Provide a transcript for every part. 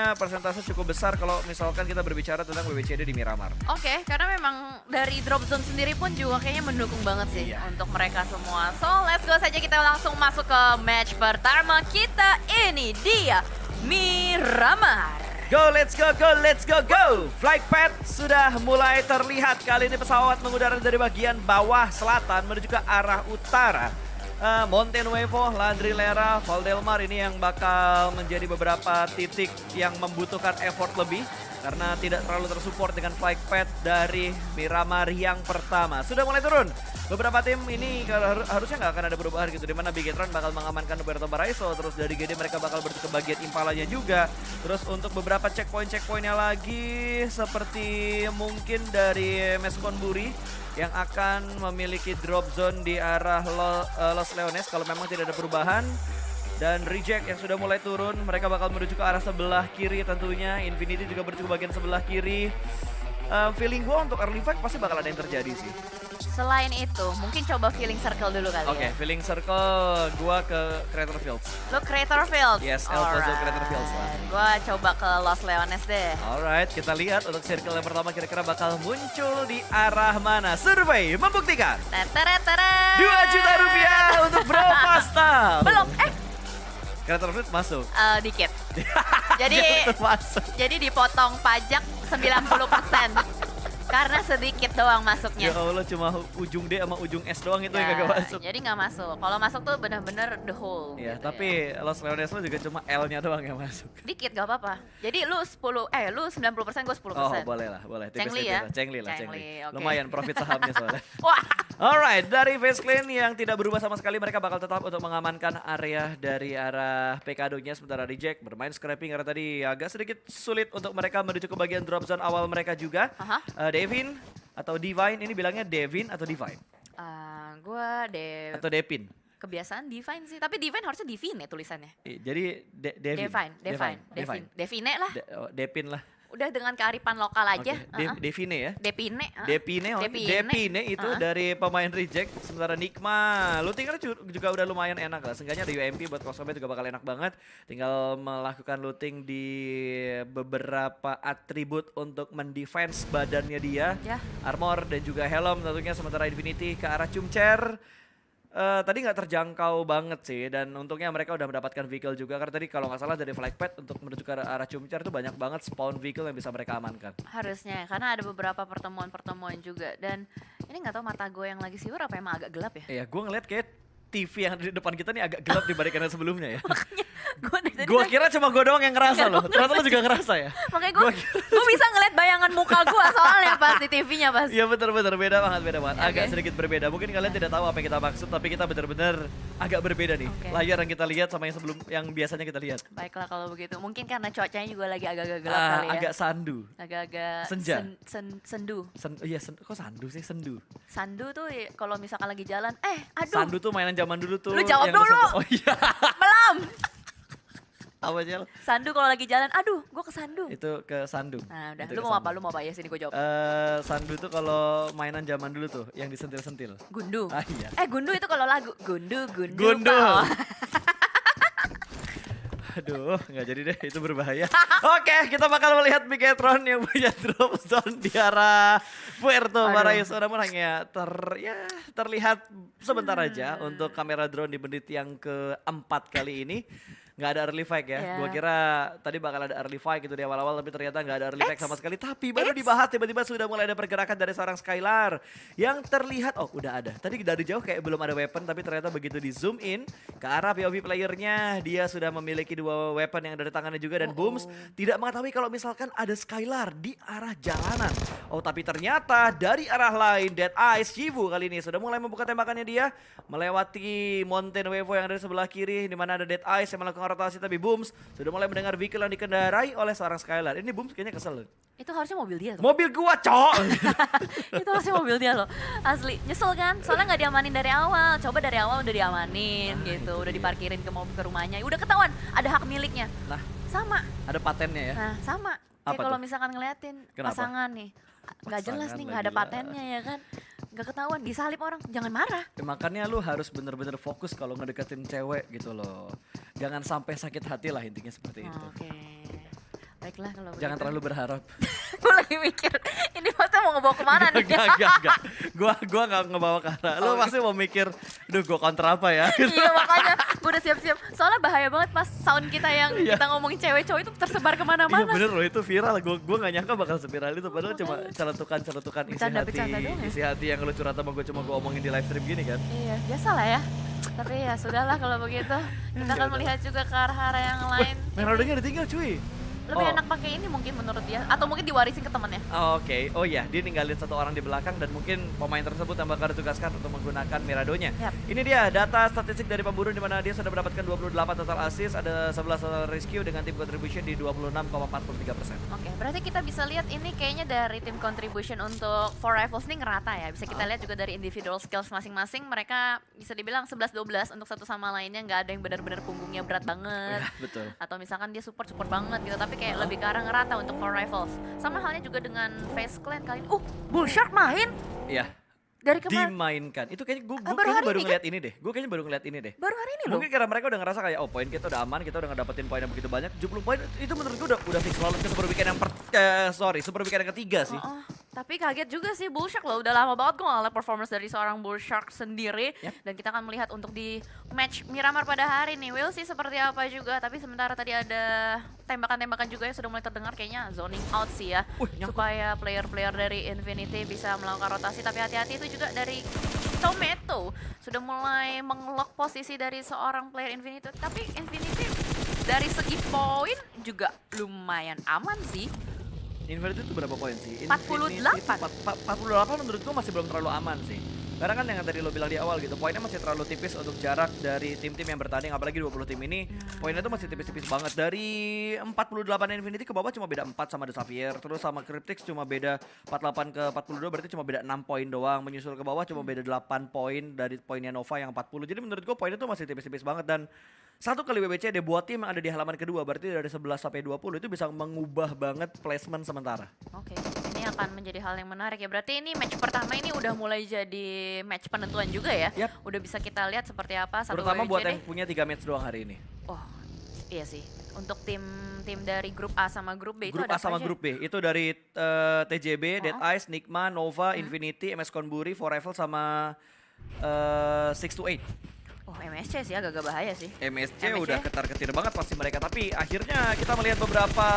sebenarnya persentase cukup besar kalau misalkan kita berbicara tentang WWCD di Miramar. Oke, karena memang dari Drop Zone sendiri pun juga kayaknya mendukung banget sih Iya. untuk mereka semua. So, let's go saja kita langsung masuk ke match pertama kita. Ini dia Miramar. Go, let's go, go, let's go, go! Flight path sudah mulai terlihat. Kali ini pesawat mengudara dari bagian bawah selatan menuju ke arah utara. Monte Nuevo, Landry Lera, Valdelmar ini yang bakal menjadi beberapa titik yang membutuhkan effort lebih. Karena tidak terlalu tersupport dengan flight path dari Miramar yang pertama. Sudah mulai turun. Beberapa tim ini harusnya nggak akan ada perubahan gitu. Dimana Bigetron bakal mengamankan Roberto Baraiso. Terus dari GD mereka bakal bertukar bagian impalanya juga. Terus untuk beberapa checkpointnya lagi. Seperti mungkin dari Meskon Buri. Yang akan memiliki drop zone di arah Los Leones. Kalau memang tidak ada perubahan. Dan Reject yang sudah mulai turun, mereka bakal menuju ke arah sebelah kiri tentunya. Infinity juga menuju ke bagian sebelah kiri. Feeling gue untuk early fight pasti bakal ada yang terjadi sih. Selain itu, mungkin coba feeling circle dulu kali Oke, ya. feeling circle gue ke Crater Fields. Lo Crater Fields? Yes, El Pozo Crater Fields lah. Gue coba ke Los Leones deh. Alright, kita lihat untuk circle yang pertama kira-kira bakal muncul di arah mana. Survei membuktikan Teret-teret. 2 juta rupiah untuk Bro Pasta. Belum, Crater Fields masuk. Dikit. Jadi Jangan masuk. jadi dipotong pajak 90%. Karena sedikit doang masuknya. Ya Allah, cuma ujung D sama ujung S doang itu yang Ya, kagak masuk. jadi nggak masuk. Kalau masuk tuh bener-bener the whole. Iya, gitu tapi Los Leones lo juga cuma L-nya doang yang masuk. Dikit gak apa-apa. Jadi lu 90%, gue 10%. Oh, boleh lah, boleh. Cengli Tipis-tipis ya? lah, Cengli lah, Cengli, Cengli. oke. Lumayan profit sahamnya soalnya. Wah, Alright, dari Face Clan yang tidak berubah sama sekali, mereka bakal tetap untuk mengamankan area dari arah PKD-nya. Sementara Reject bermain scrapping karena tadi agak sedikit sulit untuk mereka menuju ke bagian drop zone awal mereka juga. Aha. Devin atau Divine, ini bilangnya Devin atau Divine? gue Atau Devin? kebiasaan Divine sih. Tapi Divine harusnya Divine ya tulisannya. Jadi Devin. Devine lah. Devin lah. Udah dengan kearifan lokal aja. Oke, Devine ya? Depine. Depine itu dari pemain Reject. Sementara Nikma, lootingannya juga udah lumayan enak lah. Seenggaknya ada UMP buat Kosome juga bakal enak banget. Tinggal melakukan looting di beberapa atribut untuk mendefense badannya dia. Ya. Armor dan juga helm tentunya. Sementara Infinity ke arah Cumcer. Tadi nggak terjangkau banget sih, dan untungnya mereka udah mendapatkan vehicle juga. Karena tadi kalau nggak salah dari flight pad untuk menuju ke arah Cumcer tuh banyak banget spawn vehicle yang bisa mereka amankan. Harusnya, karena ada beberapa pertemuan-pertemuan juga. Dan ini nggak tahu mata gue yang lagi siwar apa emang agak gelap ya. Iya, gue ngeliat kayak TV yang di depan kita nih agak gelap dibandingkan yang sebelumnya ya. Gue dari tadi Gue kira cuma gue doang yang ngerasa loh, ternyata lo juga ngerasa ya. makanya gue bisa ngeliat bayangan muka gue soalnya pas di TV-nya pas. Iya bener-bener beda banget. Agak Oke. sedikit berbeda. Mungkin kalian tidak tahu apa yang kita maksud, tapi kita bener-bener agak berbeda nih. Oke. Layar yang kita lihat sama yang biasanya kita lihat. Baiklah kalau begitu. Mungkin karena cuacanya juga lagi agak-agak gelap kali ya. Agak sandu. Agak-agak Senja. sendu. Kok sandu sih? Sendu. Sandu tuh ya, kalau misalkan lagi jalan, aduh, Sandu tuh mainan zaman dulu tuh. Lu jawab yang dulu. Oh iya. belum. Apa Jel? Sandu kalau lagi jalan, aduh, gue kesandu. Itu ke sandu. Nah udah, Itu lu ke mau sandu. apa? Lu mau apa ya? Sini gue jawab. Sandu tuh kalau mainan zaman dulu tuh yang disentil-sentil. Gundu. Ah, iya. Gundu itu kalau lagu. Gundu. Gundu. Pak. Aduh, nggak jadi deh, itu berbahaya. Oke, kita bakal melihat Bigetron yang punya drop zone di arah Puerto Aduh. Baraiso. Namun hanya terlihat sebentar aja untuk kamera drone di menit yang keempat kali ini. Nggak ada early fight ya. Ya. Gua kira tadi bakal ada early fight gitu di awal-awal, tapi ternyata nggak ada early fight Eits. sama sekali. Tapi baru Eits. dibahas tiba-tiba sudah mulai ada pergerakan dari seorang Skylar yang terlihat, oh udah ada. Tadi dari jauh kayak belum ada weapon, tapi ternyata begitu di zoom in ke arah POV playernya, dia sudah memiliki 2 weapon yang ada di tangannya juga, dan Booms tidak mengetahui kalau misalkan ada Skylar di arah jalanan. Oh tapi ternyata dari arah lain, Dead Eyes Shivu kali ini sudah mulai membuka tembakannya dia melewati Mountain Wevo yang ada di sebelah kiri, di mana ada Dead Eyes yang melakukan rotasi, tapi Booms sudah mulai mendengar vehicle yang dikendarai oleh seorang Skylar. Ini Booms kayaknya kesel. Itu harusnya mobil dia tuh. Mobil gua, cok! Itu harusnya mobil dia loh. Asli, nyesel kan? Soalnya nggak diamanin dari awal. Coba dari awal udah diamanin gitu, udah diparkirin ke rumahnya. Udah ketahuan ada hak miliknya. Nah, Sama. ada patennya ya. Nah, sama. Apa Kayak kalau tuh? misalkan ngeliatin Kenapa? pasangan nih. Nggak jelas Pasangan nih, nggak ada lagi, ya. patennya ya kan. Nggak ketahuan, disalip orang. Jangan marah. Ya, makanya lu harus bener-bener fokus kalau ngedeketin cewek gitu loh. Jangan sampai sakit hati lah, intinya seperti itu. Oke. Baiklah kalau begitu. Jangan terlalu berharap. Gue lagi mikir, ini pasti mau ngebawa kemana nih? Gak. Gua gak ngebawa ke arah. Lu pasti mau mikir, duh gua counter apa ya? Iya makanya gue udah siap-siap. Soalnya bahaya banget pas sound kita yang kita ngomongin cewek cowok itu tersebar Iya kemana-mana. bener loh, itu viral. Gua gak nyangka bakal seviral itu. Padahal cuma celetukan Bercanda-bercanda doang ya? isi hati yang lu curhat sama gue cuma gue omongin di live stream gini kan. Iya, biasa lah ya. Tapi ya sudahlah kalau begitu. Kita akan melihat juga ke arah-arah yang lain. Merodenya ditinggal cuy. Lebih enak pakai ini mungkin menurut dia, atau mungkin diwarisin ke temannya. Oke. Oh iya, dia ninggalin satu orang di belakang dan mungkin pemain tersebut yang bakal ditugaskan untuk menggunakan Miradonya. Yap. Ini dia data statistik dari pemburu di mana dia sudah mendapatkan 28 total assist, ada 11 total rescue dengan tim contribution di 26,43%. Oke, berarti kita bisa lihat ini kayaknya dari tim contribution untuk Four Rifles ini ngerata ya. Bisa kita lihat juga dari individual skills masing-masing, mereka bisa dibilang 11-12 untuk satu sama lainnya, nggak ada yang benar-benar punggungnya berat banget. Ya, betul. Atau misalkan dia support banget gitu, tapi kayak lebih ke arah ngerata untuk Four Rifles. Sama halnya juga dengan Face Clan kali ini. Bullshark main Iya. dari kemarin. Dimainkan. Itu kayaknya gue Baru kayaknya hari baru ini ngeliat ini deh. Gue kayaknya baru ngeliat ini deh. Baru hari ini loh. Mungkin karena mereka udah ngerasa kayak, oh poin kita udah aman, kita udah ngedapetin poin yang begitu banyak. 70 poin itu menurut gue udah fix lolos ke Super Weekend yang Super Weekend yang ketiga sih. Tapi kaget juga sih Bullshark loh, udah lama banget gue gak ngeliat performance dari seorang Bullshark sendiri. Yep. Dan kita akan melihat untuk di match Miramar pada hari ini, we'll see seperti apa juga. Tapi sementara tadi ada tembakan-tembakan juga yang sudah mulai terdengar, kayaknya zoning out sih ya. Nyangkut. Supaya player-player dari Infinity bisa melakukan rotasi, tapi hati-hati itu juga dari Tomato. Sudah mulai mengelok posisi dari seorang player Infinity, tapi Infinity dari segi poin juga lumayan aman sih. Infinity itu berapa poin sih? 48. 48 menurut gua masih belum terlalu aman sih. Karena kan yang tadi lo bilang di awal gitu, poinnya masih terlalu tipis untuk jarak dari tim-tim yang bertanding, apalagi 20 tim ini. Poinnya tuh masih tipis-tipis banget. Dari 48 Infinity ke bawah cuma beda 4 sama The Xavier, terus sama Cryptix cuma beda 48 ke 42, berarti cuma beda 6 poin doang. Menyusul ke bawah cuma beda 8 poin dari poinnya Nova yang 40. Jadi menurut gua poinnya tuh masih tipis-tipis banget, dan satu kali WBCD buat tim yang ada di halaman kedua, berarti dari 11 sampai 20 itu bisa mengubah banget placement sementara. Oke, ini akan menjadi hal yang menarik ya. Berarti ini match pertama ini udah mulai jadi match penentuan juga ya. Yap. Udah bisa kita lihat seperti apa satu Terutama buat WBCD. yang punya 3 match doang hari ini. Oh, iya sih. Untuk tim dari grup A sama grup B itu Grup ada A sama apa aja? grup B itu dari TJB, Dead Eyes, Nigma, Nova, Infinity, MS Konburi, Four Rifle sama 628. Oh, MSC sih agak bahaya sih. MSC udah ketar-ketir banget pasti mereka, tapi akhirnya kita melihat beberapa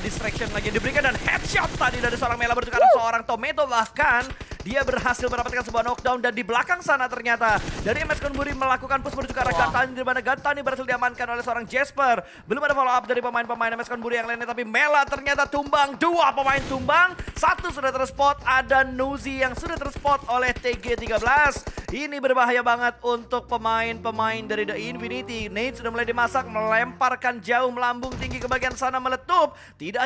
distraction lagi yang diberikan dan headshot tadi dari seorang Mela bertukar seorang Tomato, bahkan dia berhasil mendapatkan sebuah knockdown, dan di belakang sana ternyata dari MS Konburi melakukan push menuju ke arah Gantani, di mana Gantani berhasil diamankan oleh seorang Jasper. Belum ada follow up dari pemain-pemain MS Konburi yang lainnya, tapi Mela ternyata tumbang. 2 pemain tumbang, 1 sudah terspot, ada Nuzi yang sudah terspot oleh TG13. Ini berbahaya banget untuk pemain dari The Infinity. Nate sudah mulai dimasak, melemparkan jauh, melambung tinggi ke bagian sana, meletup. Tidak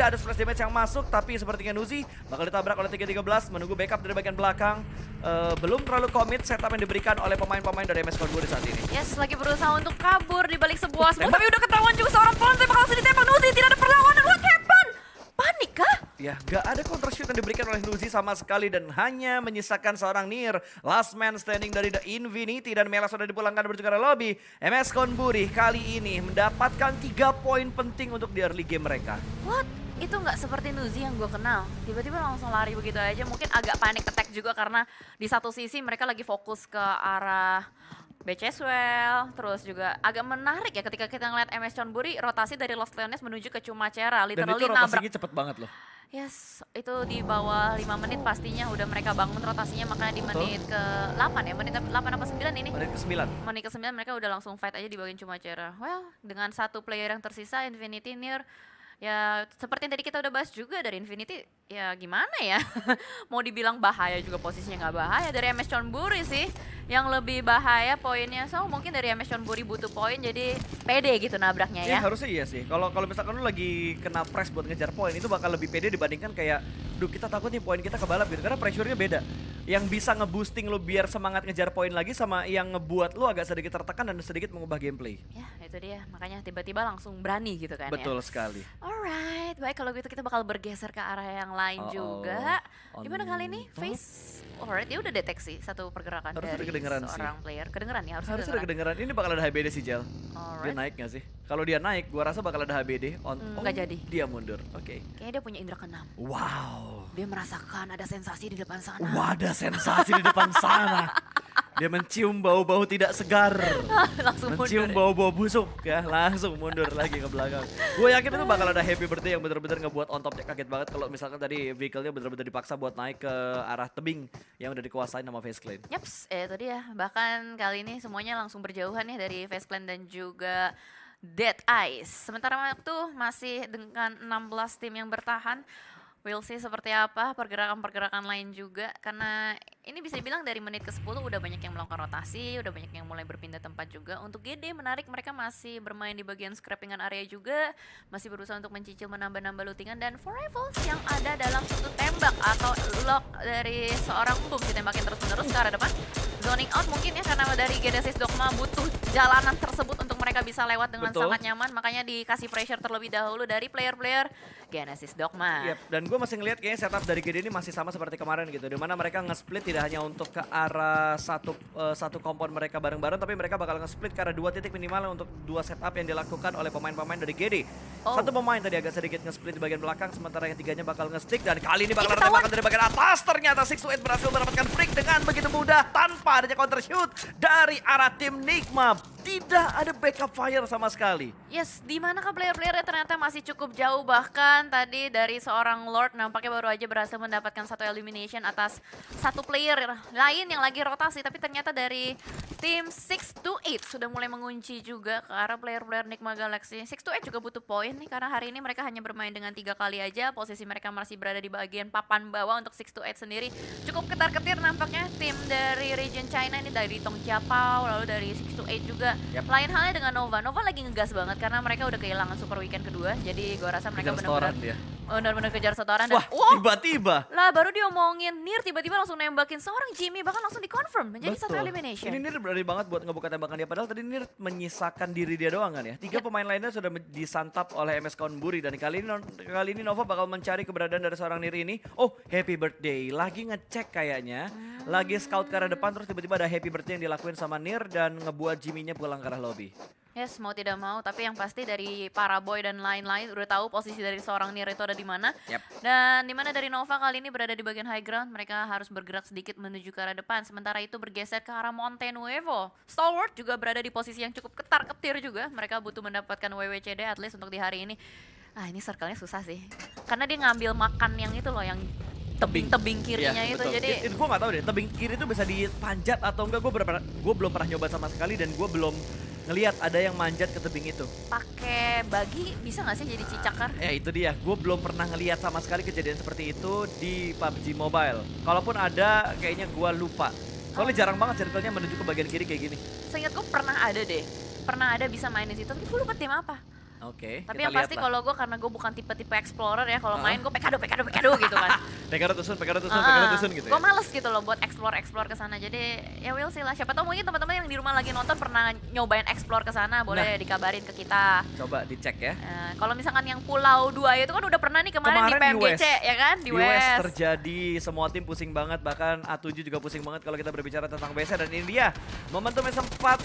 ada splash damage yang masuk, tapi sepertinya Nuzi bakal ditabrak oleh TG13, menunggu backup dari bagian belakang. Belum terlalu komit setup yang diberikan oleh pemain-pemain dari MS Konburi saat ini. Yes, lagi berusaha untuk kabur di balik sebuah spot, tapi udah ketahuan juga seorang Ponce bakal langsung ditembak. Nuzi tidak ada perlawanan. What happened? Panik kah? Ya, gak ada counter shoot yang diberikan oleh Nuzi sama sekali, dan hanya menyisakan seorang Nier, last man standing dari The Infinity, dan Mela sudah dipulangkan menuju ke arah lobby. MS Konburi kali ini mendapatkan 3 poin penting untuk di early game mereka. What? Itu nggak seperti Nuzi yang gue kenal. Tiba-tiba langsung lari begitu aja. Mungkin agak panic attack juga karena di satu sisi mereka lagi fokus ke arah Beceswell, terus juga agak menarik ya ketika kita ngeliat MS Konburi rotasi dari Lost Leones menuju ke Cumacera, Dan literally itu nabrak. rotasinya cepet banget loh. Yes, itu di bawah 5 menit pastinya udah mereka bangun rotasinya, makanya di menit ke 8 ya, menit 8 apa 9 ini? Menit ke 9. Menit ke 9 mereka udah langsung fight aja di bagian Cumacera. Well, dengan 1 player yang tersisa, Infinity Nier, ya seperti yang tadi kita udah bahas juga dari Infinity, ya gimana ya, mau dibilang bahaya juga posisinya nggak bahaya. Dari MS Konburi sih yang lebih bahaya poinnya, so mungkin dari MS Konburi butuh poin jadi pede gitu nabraknya ya. Harusnya iya sih. Kalau misalkan lu lagi kena press buat ngejar poin, itu bakal lebih pede dibandingkan kayak, duh kita takut nih poin kita kebalap gitu, karena pressure-nya beda. yang bisa nge-boosting lu biar semangat ngejar poin lagi sama yang ngebuat lu agak sedikit tertekan dan sedikit mengubah gameplay. Ya, itu dia. Makanya tiba-tiba langsung berani gitu kan Betul ya. sekali. Alright, baik kalau gitu kita bakal bergeser ke arah yang lain juga. Gimana kali ini? On top. Face, alright, dia udah deteksi satu pergerakan Harusnya dari kedengeran sih. seorang player. Kedengeran ya, harusnya Harusnya udah kedengeran. Ini bakal ada HBD sih, Jel. Dia Alright, naik gak sih? Kalau dia naik, gua rasa bakal ada HBD. nggak jadi. Dia mundur. Oke. kayaknya dia punya indera keenam. Wow. Dia merasakan ada sensasi di depan sana. Wah, ada sensasi di depan sana. Dia mencium bau-bau tidak segar. Langsung Mencium mundur. bau-bau busuk ya, langsung mundur lagi ke belakang. Gue yakin itu bakal ada happy birthday yang bener-bener ngebuat on topnya kaget banget kalau misalkan tadi vehicle-nya bener-bener dipaksa buat naik ke arah tebing yang udah dikuasain sama Face Clan. Yaps, itu dia. Bahkan kali ini semuanya langsung berjauhan ya dari Face Clan dan juga Dead Eyes. Sementara waktu masih dengan 16 tim yang bertahan. We'll see seperti apa pergerakan-pergerakan lain juga. Karena ini bisa dibilang dari menit ke-10 udah banyak yang melakukan rotasi, udah banyak yang mulai berpindah tempat juga. Untuk GD menarik, mereka masih bermain di bagian scrappingan area juga. Masih berusaha untuk mencicil menambah-nambah lootingan. Dan for rivals yang ada dalam sudut tembak atau lock dari seorang boom ditembakin terus-menerus ke arah depan. Zoning out mungkin ya karena dari Genesis Dogma butuh jalanan tersebut untuk mereka bisa lewat dengan Betul. sangat nyaman. Makanya dikasih pressure terlebih dahulu dari player-player Genesis Dogma. Yap, dan gue masih ngelihat kayaknya setup dari GD ini masih sama seperti kemarin gitu. Dimana mereka nge-split tidak hanya untuk ke arah satu kompon mereka bareng-bareng, tapi mereka bakal nge-split ke arah 2 titik minimal untuk 2 setup yang dilakukan oleh pemain-pemain dari GD. Oh. Satu pemain tadi agak sedikit nge-split di bagian belakang, sementara yang tiganya bakal nge-stick. Dan kali ini bakal ada ketahuan. tembakan dari bagian atas. Ternyata 628 berhasil mendapatkan freak dengan begitu mudah tanpa adanya counter shoot dari arah tim Nigma. Tidak ada backup fire sama sekali. Yes, di manakah player-playernya ternyata masih cukup jauh, bahkan tadi dari seorang Lord nampaknya baru aja berhasil mendapatkan satu elimination atas satu player lain yang lagi rotasi, tapi ternyata dari tim 628 sudah mulai mengunci juga ke arah player-player Nigma Galaxy. 628 juga butuh poin nih karena hari ini mereka hanya bermain dengan 3 kali aja, posisi mereka masih berada di bagian papan bawah untuk 628 sendiri. Cukup ketar-ketir nampaknya tim dari region China ini dari Tong Chiapao, lalu dari 628 juga. Yap. Lain halnya dengan Nova. Nova lagi ngegas banget karena mereka udah kehilangan Super Weekend kedua. Jadi gua rasa mereka Kejar setoran benar-benar kejar setoran. Dan Wah, tiba-tiba. lah baru diomongin Nier tiba-tiba langsung nembakin seorang Jimmy, bahkan langsung dikonfirm menjadi satu Betul. elimination. Ini Nir berani banget buat ngebuka tembakan dia. Padahal tadi Nir menyisakan diri dia doang kan ya. 3 pemain lainnya sudah disantap oleh MS Konburi. Dan kali ini Nova bakal mencari keberadaan dari seorang Nir ini. Oh, happy birthday. Lagi ngecek kayaknya. Lagi scout ke arah depan, terus tiba-tiba ada happy birthday yang dilakuin sama Nir dan ngebuat Jimmy-nya pulang ke arah lobby. Yes, mau tidak mau, tapi yang pasti dari para boy dan lain-lain udah tahu posisi dari seorang Nier itu ada di mana. Yap. Dan di mana dari Nova kali ini berada di bagian high ground, mereka harus bergerak sedikit menuju ke arah depan. Sementara itu bergeser ke arah Monte Nuevo. Stalwart juga berada di posisi yang cukup ketar-ketir juga. Mereka butuh mendapatkan WWCD at least untuk di hari ini. Ah, ini circle-nya susah sih. Karena dia ngambil makan yang itu loh, yang tebing kirinya Iya, itu. betul. Jadi Gue gak tahu deh, tebing kiri itu bisa dipanjat atau enggak. Gue belum pernah nyoba sama sekali dan gue belum ngelihat ada yang manjat ke tebing itu. pakai bagi bisa nggak sih jadi cicakar? Ya itu dia, gue belum pernah ngelihat sama sekali kejadian seperti itu di PUBG Mobile. Kalaupun ada, kayaknya gue lupa. Soalnya jarang banget circle-nya menuju ke bagian kiri kayak gini. Seingat gue pernah ada deh. Pernah ada bisa main di situ, tapi gue lupa tim apa. Oke, Tapi kita yang pasti lihat lah. kalau gue karena gue bukan tipe-tipe explorer ya, kalau main gue pekado gitu kan. Pekado tusun gitu Gue ya. males gitu loh buat explore ke sana. Jadi ya we'll see lah. Siapa tahu mungkin teman-teman yang di rumah lagi nonton pernah nyobain explore ke sana, boleh dikabarin ke kita. Coba dicek ya. Kalau misalkan yang Pulau 2 itu kan udah pernah nih kemarin di Kemarin di PMGC West. ya kan, di Di West West. terjadi, semua tim pusing banget, bahkan A7 juga pusing banget kalau kita berbicara tentang WC. Dan ini dia momentumnya sempat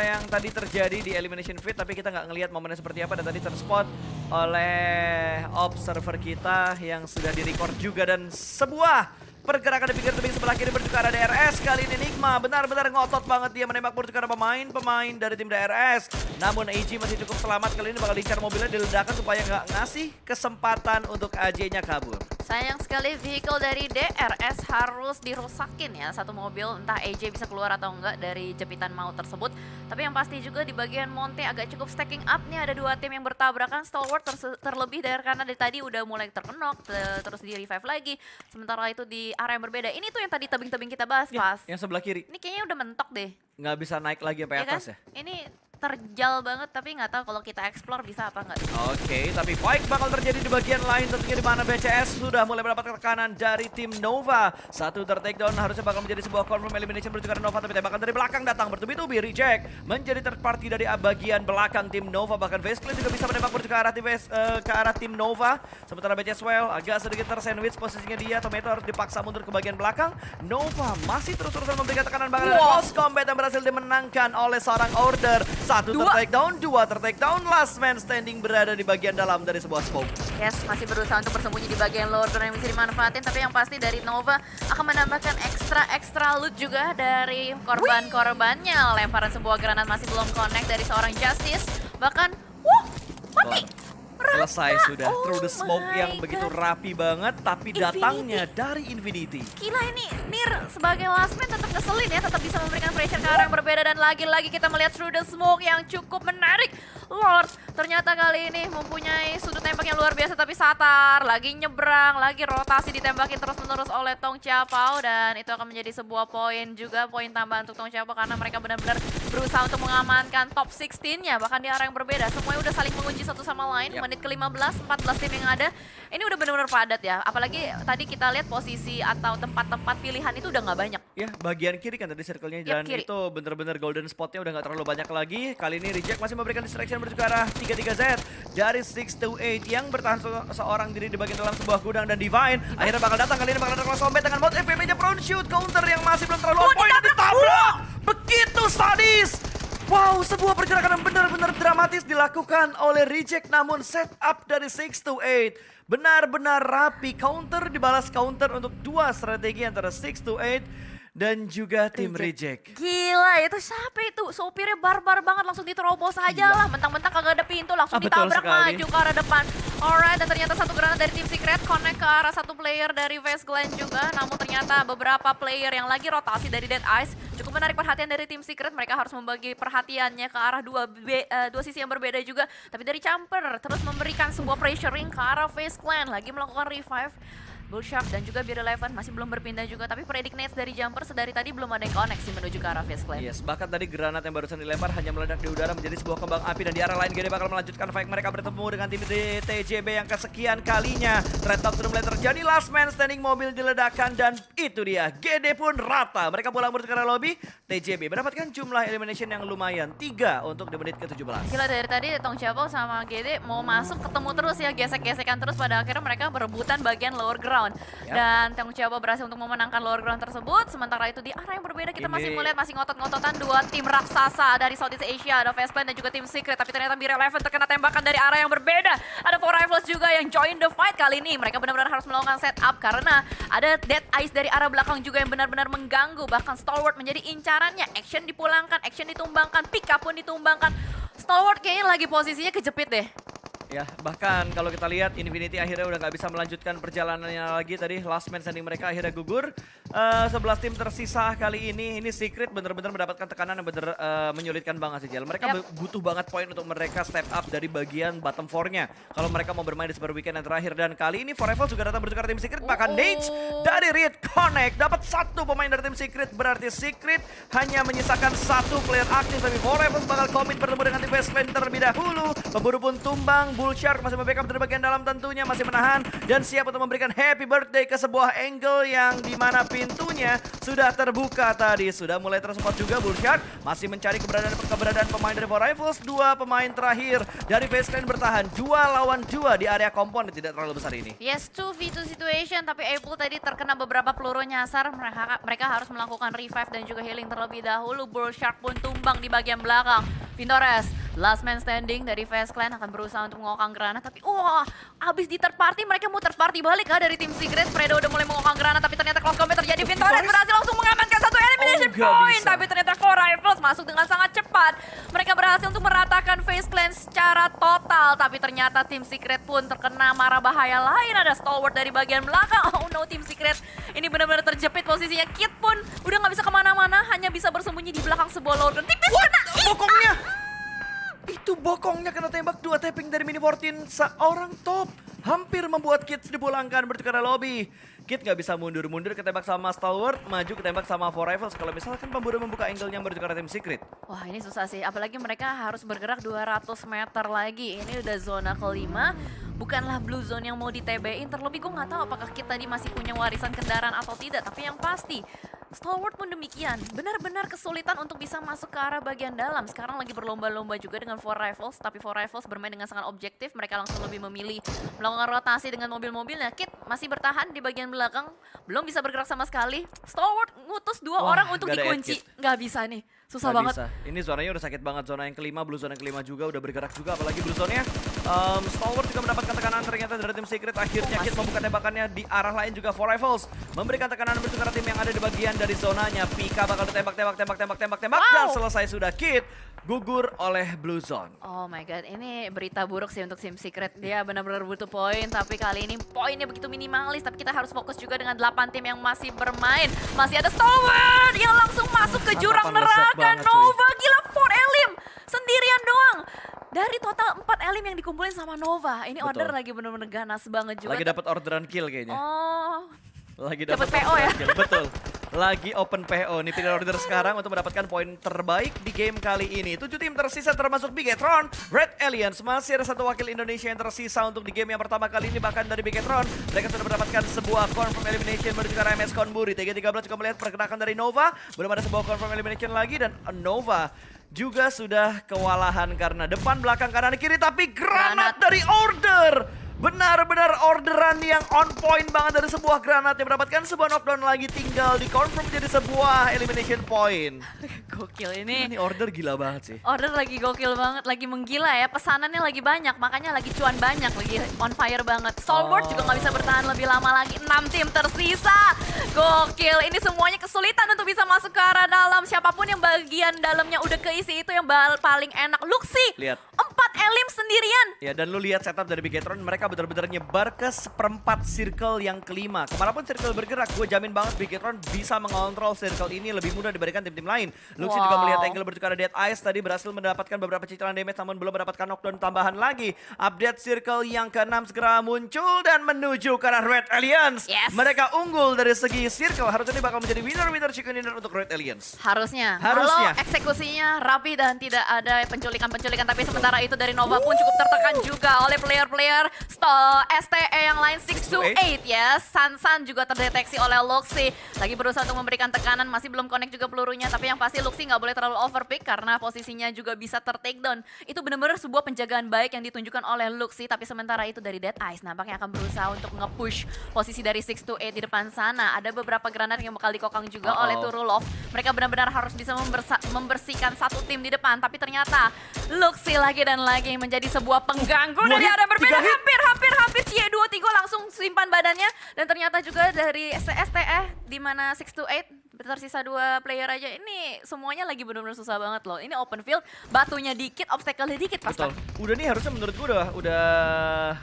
yang tadi terjadi di Elimination Fit, tapi kita nggak ngelihat momennya seperti apa, dan tadi terspot oleh observer kita yang sudah direcord juga. Dan sebuah pergerakan di pinggir tebing sebelah kiri menuju ke arah DRS. Kali ini Nigma benar-benar ngotot banget, dia menembak menuju ke arah pemain dari tim DRS. Namun AG masih cukup selamat, kali ini bakal diincar mobilnya, diledakkan supaya nggak ngasih kesempatan untuk AJ-nya kabur. Sayang sekali vehicle dari DRS harus dirusakin ya, satu mobil, entah AJ bisa keluar atau enggak dari jepitan maut tersebut. Tapi yang pasti juga di bagian Monte agak cukup stacking up nih, ada 2 tim yang bertabrakan. Stalwart terlebih dari karena dari tadi udah mulai terkenok, terus di revive lagi. Sementara itu di area yang berbeda, ini tuh yang tadi tebing-tebing kita bahas Ya, pas. yang sebelah kiri Ini kayaknya udah mentok deh, nggak bisa naik lagi sampai ya kan? atas ya. Ini terjal banget, tapi nggak tahu kalau kita explore bisa apa nggak. Oke, tapi fight bakal terjadi di bagian lain tentunya di mana BCS sudah mulai mendapat tekanan dari tim Nova. Satu ter-takedown harusnya bakal menjadi sebuah confirm elimination menuju ke Nova, tapi tembakan dari belakang datang bertubi-tubi, reject menjadi third party dari bagian belakang tim Nova. Bahkan FaZe Clan juga bisa menembak menuju ke arah tim Nova. Sementara BCS well agak sedikit tersandwich posisinya dia. Tomato harus dipaksa mundur ke bagian belakang. Nova masih terus-terusan memberikan tekanan bahkan ada close combat yang berhasil dimenangkan oleh seorang Order. Satu ter-takedown, dua ter-takedown, last man standing berada di bagian dalam dari sebuah smoke. Yes, masih berusaha untuk bersembunyi di bagian lower ground yang bisa dimanfaatin, tapi yang pasti dari Nova akan menambahkan ekstra loot juga dari korban-korbannya. Lemparan sebuah granat masih belum connect dari seorang Justice, bahkan mati. Selesai sudah, Oh through the smoke my yang begitu God. rapi banget, tapi Infinity. datangnya dari Infinity. Gila ini, Nir sebagai last man tetap ngeselin ya, tetap bisa memberikan pressure ke arah yang berbeda dan lagi-lagi kita melihat through the smoke yang cukup menarik. Lord ternyata kali ini mempunyai sudut tembak yang luar biasa tapi Satar lagi nyebrang, lagi rotasi ditembakin terus-menerus oleh Tong Chiapao dan itu akan menjadi sebuah poin juga, poin tambahan untuk Tong Chiapao karena mereka benar-benar berusaha untuk mengamankan top 16-nya bahkan di arah yang berbeda. Semuanya udah saling mengunci satu sama lain. Yap. Menit ke-15, 14 tim yang ada. Ini udah benar-benar padat ya. Apalagi tadi kita lihat posisi atau tempat-tempat pilihan itu udah nggak banyak. Ya, bagian kiri kan tadi circle-nya Yap, dan kiri. itu bener-bener golden spot-nya udah nggak terlalu banyak lagi. Kali ini Reject masih memberikan distraction menuju ke arah 33Z dari 6 to 8 yang bertahan seorang diri di bagian dalam sebuah gudang dan Divine akhirnya bakal datang kali ini bakal ada close combat dengan mod FPP-nya prone shoot counter yang masih belum terlalu on point dan ditabrak. Begitu sadis. Wow, sebuah pergerakan yang benar-benar dramatis dilakukan oleh Reject namun setup dari 6 to 8 benar-benar rapi, counter dibalas counter untuk dua strategi antara 6 to 8 dan juga tim Reject. Gila, itu siapa itu? Sopirnya barbar banget, langsung diterobos aja lah. Mentang-mentang kagak ada pintu, langsung Betul ditabrak sekali. maju ke arah depan. Alright, dan ternyata satu granat dari tim Secret connect ke arah satu player dari FaZe Clan juga. Namun ternyata beberapa player yang lagi rotasi dari Dead Eyes cukup menarik perhatian dari tim Secret. Mereka harus membagi perhatiannya ke arah dua sisi yang berbeda juga. Tapi dari Jumper terus memberikan sebuah pressuring ke arah FaZe Clan. Lagi melakukan revive. Bullshark dan juga Beer Eleven masih belum berpindah juga, tapi predict nades dari Jumper sedari tadi belum ada yang koneksi menuju ke arah FaZe Clan. Yes, bahkan tadi granat yang barusan dilempar hanya meledak di udara menjadi sebuah kembang api dan di arah lain GD bakal melanjutkan fight mereka bertemu dengan tim TJB yang kesekian kalinya. Trade talk sudah mulai terjadi, last man standing mobil diledakkan dan itu dia GD pun rata. Mereka pulang menuju ke arah lobby. TJB mendapatkan jumlah elimination yang lumayan 3 untuk di menit ke-17. Gila, dari tadi Tong Chiapao sama GD mau masuk ketemu terus ya, gesek-gesekan terus, pada akhirnya mereka berebutan bagian lower ground. Yap. Dan Tong Chiapao berhasil untuk memenangkan lower ground tersebut. Sementara itu di arah yang berbeda kita masih melihat masih ngotot-ngototan dua tim raksasa dari Southeast Asia, ada FaZe Clan dan juga tim Secret. Tapi ternyata Beer Eleven terkena tembakan dari arah yang berbeda. Ada 4 Rifles juga yang join the fight kali ini. Mereka benar-benar harus melakukan setup karena ada Dead Eyes dari arah belakang juga yang benar-benar mengganggu. Bahkan Stalwart menjadi incarannya. Action dipulangkan, action ditumbangkan, pick up pun ditumbangkan. Stalwart kayaknya lagi posisinya kejepit deh. Ya, bahkan kalau kita lihat Infinity akhirnya udah nggak bisa melanjutkan perjalanannya lagi tadi. Last man standing mereka akhirnya gugur. 11 tim tersisa kali ini Secret benar-benar mendapatkan tekanan yang benar menyulitkan banget sih, Jel. Mereka butuh banget poin untuk mereka step up dari bagian bottom 4-nya. Kalau mereka mau bermain di Super Weekend yang terakhir. Dan kali ini Forever juga datang bertukar tim Secret. Bahkan Nate dari Reed Connect dapat satu pemain dari tim Secret. Berarti Secret hanya menyisakan satu player aktif. Tapi Forever bakal komit bertemu dengan tim FaZe Clan terlebih dahulu. Pemburu pun tumbang. Bullshark masih membackup dari bagian dalam tentunya, masih menahan dan siap untuk memberikan happy birthday ke sebuah angle yang dimana pintunya sudah terbuka tadi. Sudah mulai tersupport juga Bullshark, masih mencari keberadaan pemain dari Four Rifles. Dua pemain terakhir dari FaZe Clan bertahan 2 lawan 2 di area kompon tidak terlalu besar ini. Yes, 2v2 situation, tapi Apple tadi terkena beberapa peluru nyasar. Mereka harus melakukan revive dan juga healing terlebih dahulu. Bullshark pun tumbang di bagian belakang. Vintores, last man standing dari FaZe Clan akan berusaha untuk mengokang granat, tapi abis di third party mereka mau third party balik dari tim Secret. Fredo udah mulai mengokang granat, tapi ternyata close combat terjadi. Vintores berhasil langsung mengamankan satu elimination point, tapi ternyata Four Rifles masuk dengan sangat cepat. Mereka berhasil untuk meratakan FaZe Clan secara total, tapi ternyata tim Secret pun terkena mara bahaya lain. Ada Stalwart dari bagian belakang. Oh no, tim Secret ini benar-benar terjepit posisinya. Kit pun udah nggak bisa kemana-mana, hanya bisa bersembunyi di belakang sebuah loadout. Tipis kena. Bokongnya! Itu bokongnya kena tembak 2 tapping dari Mini 14 seorang top. hampir membuat Kids dipulangkan menuju ke arah lobby. Kid nggak bisa mundur-mundur, ketembak sama Stalwart, maju ketembak sama Four Rivals. Kalau misalkan pemburu membuka angle-nya menuju ke arah tim Secret. Wah ini susah sih, apalagi mereka harus bergerak 200 meter lagi. Ini udah zona kelima, bukanlah blue zone yang mau di TB-in. Terlebih gue nggak tahu apakah kita tadi masih punya warisan kendaraan atau tidak. Tapi yang pasti, Stalwart pun demikian. Benar-benar kesulitan untuk bisa masuk ke arah bagian dalam. Sekarang lagi berlomba-lomba juga dengan Four Rivals. Tapi Four Rivals bermain dengan sangat objektif. Mereka langsung lebih memilih melakukan rotasi dengan mobil-mobilnya. Kid masih bertahan di bagian belakang. Belum bisa bergerak sama sekali. Stalwart ngutus dua orang untuk nggak ada dikunci. Ed, Nggak bisa nih. Susah Nggak banget. bisa. Ini zonanya udah sakit banget. Zona yang kelima, blue zone yang kelima juga udah bergerak juga. Apalagi blue zone-nya. Stalwart juga mendapatkan tekanan ternyata dari tim Secret. Akhirnya Kid membuka tembakannya di arah lain juga. Four Rivals memberikan tekanan menuju ke arah tim yang ada di bagian dari zonanya. Pika bakal ditembak. Dan selesai sudah. Kid gugur oleh blue zone. Oh my god, ini berita buruk sih untuk tim Secret. Dia benar-benar butuh poin, tapi kali ini poinnya begitu minimalis. Tapi kita harus fokus juga dengan 8 tim yang masih bermain. Masih ada Stalwart yang langsung masuk ke jurang neraka. Nova, gila, 4 elim sendirian doang. Dari total 4 elim yang dikumpulin sama Nova. Ini order lagi benar-benar ganas banget juga. Lagi dapat orderan kill kayaknya. Oh, Lagi dapat dapat PO ya? kill. Betul. Lagi open PO nih, pilih order sekarang untuk mendapatkan poin terbaik di game kali ini. 7 tim tersisa termasuk Bigetron, Red Aliens. Masih ada satu wakil Indonesia yang tersisa untuk di game yang pertama kali ini. Bahkan dari Bigetron, mereka sudah mendapatkan sebuah confirm elimination menuju ke arah MS Konburi. TG13 juga melihat pergerakan dari Nova. Belum ada sebuah confirm elimination lagi dan Nova juga sudah kewalahan karena depan, belakang, kanan, kiri. Tapi granat dari order. Benar-benar orderan yang on point banget dari sebuah granat yang mendapatkan sebuah knockdown lagi, tinggal di-confirm jadi sebuah elimination point. gokil ini. Ini order gila banget sih. Order lagi gokil banget, lagi menggila ya. Pesanannya lagi banyak, makanya lagi cuan banyak, lagi on fire banget. Stalwart juga nggak bisa bertahan lebih lama lagi. 6 tim tersisa. Gokil, ini semuanya kesulitan untuk bisa masuk ke arah dalam. Siapapun yang bagian dalamnya udah keisi itu yang paling enak. Luxi, Lihat. 4 elim sendirian. Ya, dan lu lihat setup dari Bigetron, mereka benar-benar nyebar ke seperempat circle yang kelima. Kemanapun circle bergerak, gue jamin banget Bigetron bisa mengontrol circle ini lebih mudah dibandingkan tim-tim lain. Luxi juga melihat angle menuju ke arah Dead Eyes, tadi berhasil mendapatkan beberapa cicilan damage namun belum mendapatkan knockdown tambahan lagi. Update circle yang ke-6 segera muncul dan menuju ke arah Red Aliens. Yes. Mereka unggul dari segi circle, harusnya ini bakal menjadi winner chicken dinner untuk Red Aliens. Harusnya. Harusnya. Kalau eksekusinya rapi dan tidak ada penculikan-penculikan. Tapi sementara itu dari Nova pun cukup tertekan juga oleh player-player STE yang lain 6-8 ya. Sansan juga terdeteksi oleh Luxi. Lagi berusaha untuk memberikan tekanan, masih belum connect juga pelurunya. Tapi yang pasti Luxi nggak boleh terlalu overpick karena posisinya juga bisa ter-takedown. Itu benar-benar sebuah penjagaan baik yang ditunjukkan oleh Luxi. Tapi sementara itu dari Dead Eyes nampaknya akan berusaha untuk nge-push posisi dari 6-8 di depan sana. Ada beberapa granat yang bakal dikokang juga oleh Turulov. Mereka benar-benar harus bisa membersihkan satu tim di depan. Tapi ternyata Luxi lagi dan lagi menjadi sebuah pengganggu dari ada berbeda. Hampir Cie 2-3 langsung simpan badannya. Dan ternyata juga dari STE di mana 6-8 tersisa 2 player aja. Ini semuanya lagi benar-benar susah banget loh. Ini open field, batunya dikit, obstacle-nya dikit pasti. Betul. Udah nih harusnya menurut gue udah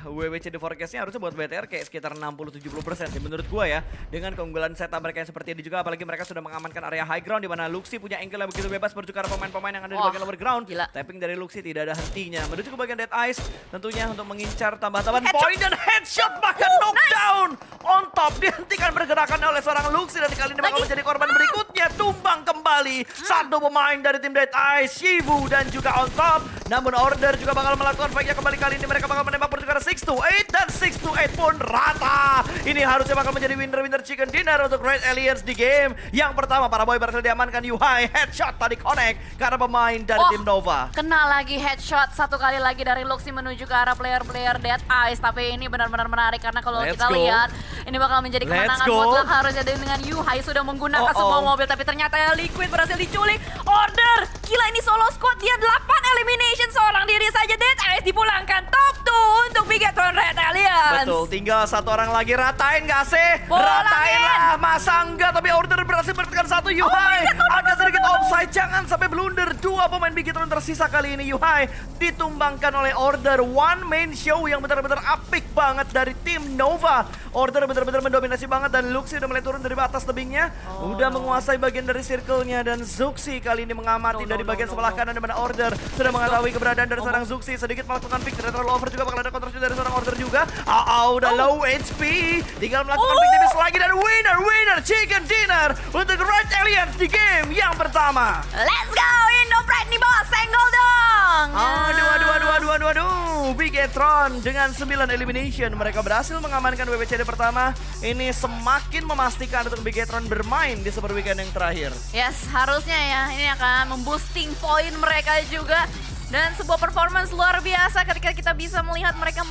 WWCD forecast-nya harusnya buat BTR kayak sekitar 60-70% sih menurut gue ya. Dengan keunggulan setup mereka yang seperti ini juga, apalagi mereka sudah mengamankan area high ground di mana Luxi punya angle yang begitu bebas menuju ke arah pemain-pemain yang ada di bagian lower ground. Gila. Tapping dari Luxi tidak ada hentinya. Menuju ke bagian Dead Eyes tentunya untuk mengincar tambah-tambahan poin dan headshot bahkan knockdown. On top dihentikan pergerakan oleh seorang Luxi dan kali ini bakal menjadi korban berikutnya. Tumbang kembali satu pemain dari tim Dead Eyes, Shivu dan juga On Top. Namun Order juga bakal melakukan fight-nya kembali. Kali ini mereka bakal menembak menuju ke arah 6-8 dan 6-8 pun rata. Ini harusnya bakal menjadi winner chicken dinner untuk Red Aliens di game yang pertama. Para boy berhasil diamankan. Yuhai headshot tadi connect karena pemain dari tim Nova. Kena lagi headshot satu kali lagi dari Luxi menuju ke arah player-player Dead Eyes. Tapi ini benar-benar menarik karena kalau kita lihat ini bakal menjadi kemenangan mutlak harusnya dengan Yuhai sudah menggunakan sebuah mobil. Tapi ternyata Liquid berhasil diculik. Order, gila ini solo squad, dia 8 elimination, seorang diri saja. Dead Eyes dipulangkan top 2 untuk Bigetron Red Aliens. Betul, tinggal satu orang lagi. Ratain gak sih? Bolangin. Ratain lah, masa enggak? Tapi Order berhasil mendapatkan satu. Yuhai agak sedikit topside, jangan sampai blunder. Dua pemain Bigetron tersisa kali ini. Yuhai ditumbangkan oleh Order. One main show yang benar-benar apik banget dari tim Nova. Order benar-benar mendominasi banget dan Luxi udah mulai turun dari atas tebingnya. Udah menguasai bagian dari circle-nya dan Zuxi kali ini mengamati dari bagian sebelah kanan di mana Order sudah mengetahui keberadaan dari seorang Zuxi. Sedikit melakukan pick, tidak terlalu over juga, bakal ada counter dari seorang Order juga. Udah low HP. Tinggal melakukan pick tipis lagi dan winner chicken dinner untuk Red Alliance di game yang pertama. Let's go, Indo Pride nih bos, senggol dong. Aduh, Bigetron dengan 9 elimination. Mereka berhasil mengamankan WWCD pertama. Ini semakin memastikan untuk Bigetron bermain di Super Weekend yang terakhir. Yes, harusnya ya, ini akan memboosting poin mereka juga. Dan sebuah performance luar biasa ketika kita bisa melihat mereka